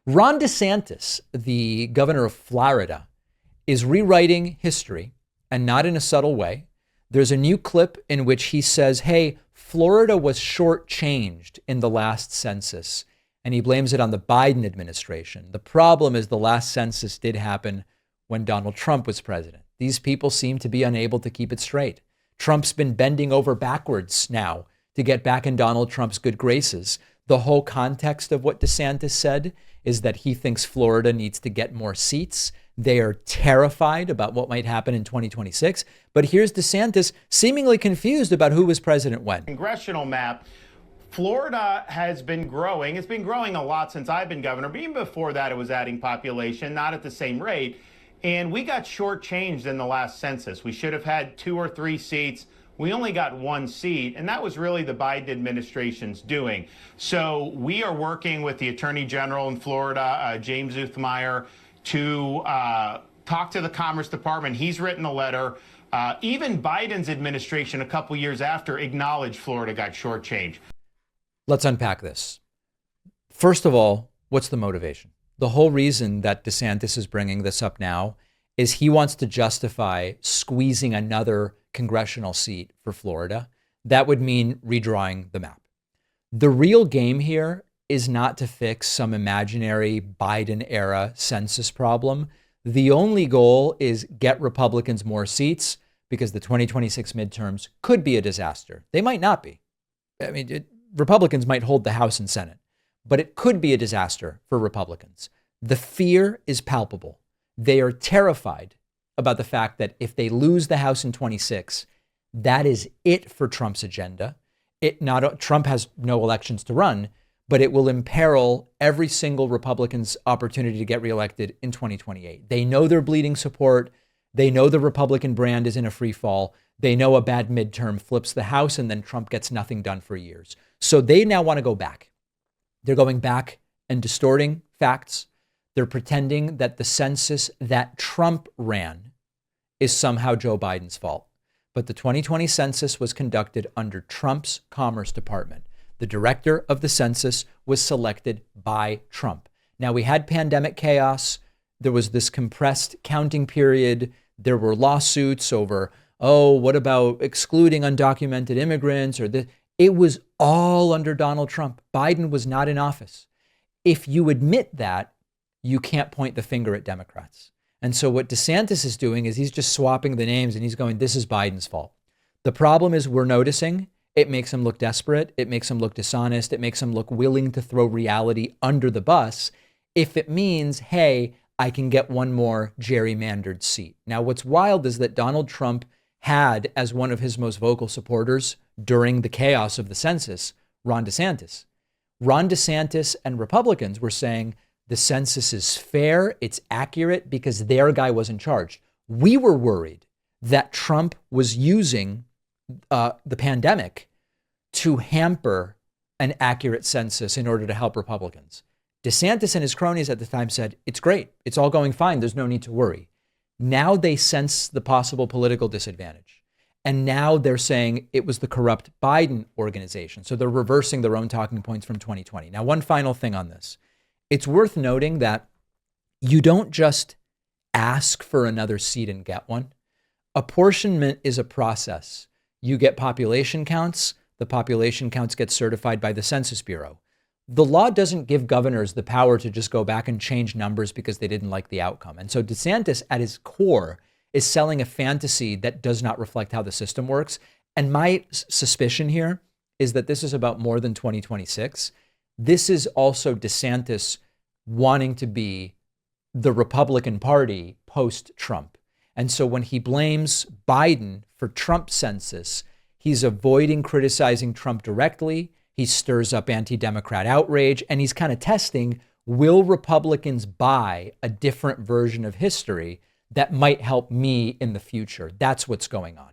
Ron DeSantis, the governor of Florida, is rewriting history, and not in a subtle way. There's a new clip in which he says, hey, Florida was shortchanged in the last census, and he blames it on the Biden administration. The problem is the last census did happen when Donald Trump was president. These people seem to be unable to keep it straight. Trump's been bending over backwards now to get back in Donald Trump's good graces. The whole context of what DeSantis said is that he thinks Florida needs to get more seats. They are terrified about what might happen in 2026. But here's DeSantis seemingly confused about who was president when. Congressional map. Florida has been growing. It's been growing a lot since I've been governor. But even before that, it was adding population, not at the same rate. And we got shortchanged in the last census. We should have had 2 or 3 seats. We only got 1 seat, and that was really the Biden administration's doing. So we are working with the Attorney General in Florida, James Uthmeyer, to talk to the Commerce Department. He's written a letter. Even Biden's administration, a couple years after, acknowledged Florida got shortchanged. Let's unpack this. First of all, what's the motivation? The whole reason that DeSantis is bringing this up now is he wants to justify squeezing another congressional seat for Florida. That would mean redrawing the map. The real game here is not to fix some imaginary Biden era census problem. The only goal is get Republicans more seats, because the 2026 midterms could be a disaster. They might not be. I mean, Republicans might hold the House and Senate, but it could be a disaster for Republicans. The fear is palpable. They are terrified about the fact that if they lose the House in 26, that is it for Trump's agenda. Trump has no elections to run, but it will imperil every single Republican's opportunity to get reelected in 2028. They know they're bleeding support. They know the Republican brand is in a free fall. They know a bad midterm flips the House and then Trump gets nothing done for years. So they now want to go back. They're going back and distorting facts. They're pretending that the census that Trump ran is somehow Joe Biden's fault. But the 2020 census was conducted under Trump's Commerce Department. The director of the census was selected by Trump. Now, we had pandemic chaos. There was this compressed counting period. There were lawsuits over, what about excluding undocumented immigrants or this? It was all under Donald Trump. Biden was not in office. If you admit that, you can't point the finger at Democrats. And so what DeSantis is doing is he's just swapping the names and he's going, this is Biden's fault. The problem is we're noticing it makes him look desperate. It makes him look dishonest. It makes him look willing to throw reality under the bus if it means, hey, I can get one more gerrymandered seat. Now, what's wild is that Donald Trump had as one of his most vocal supporters during the chaos of the census, Ron DeSantis. Ron DeSantis and Republicans were saying the census is fair, it's accurate because their guy was in charge. We were worried that Trump was using the pandemic to hamper an accurate census in order to help Republicans. DeSantis and his cronies at the time said, it's great. It's all going fine. There's no need to worry. Now they sense the possible political disadvantage. And now they're saying it was the corrupt Biden organization. So they're reversing their own talking points from 2020. Now, one final thing on this. It's worth noting that you don't just ask for another seat and get one. Apportionment is a process. You get population counts. The population counts get certified by the Census Bureau. The law doesn't give governors the power to just go back and change numbers because they didn't like the outcome. And so DeSantis, at his core, is selling a fantasy that does not reflect how the system works. And my suspicion here is that this is about more than 2026. This is also DeSantis wanting to be the Republican Party post-Trump. And so when he blames Biden for Trump's census, he's avoiding criticizing Trump directly. He stirs up anti-Democrat outrage, and he's kind of testing, will Republicans buy a different version of history that might help me in the future? That's what's going on.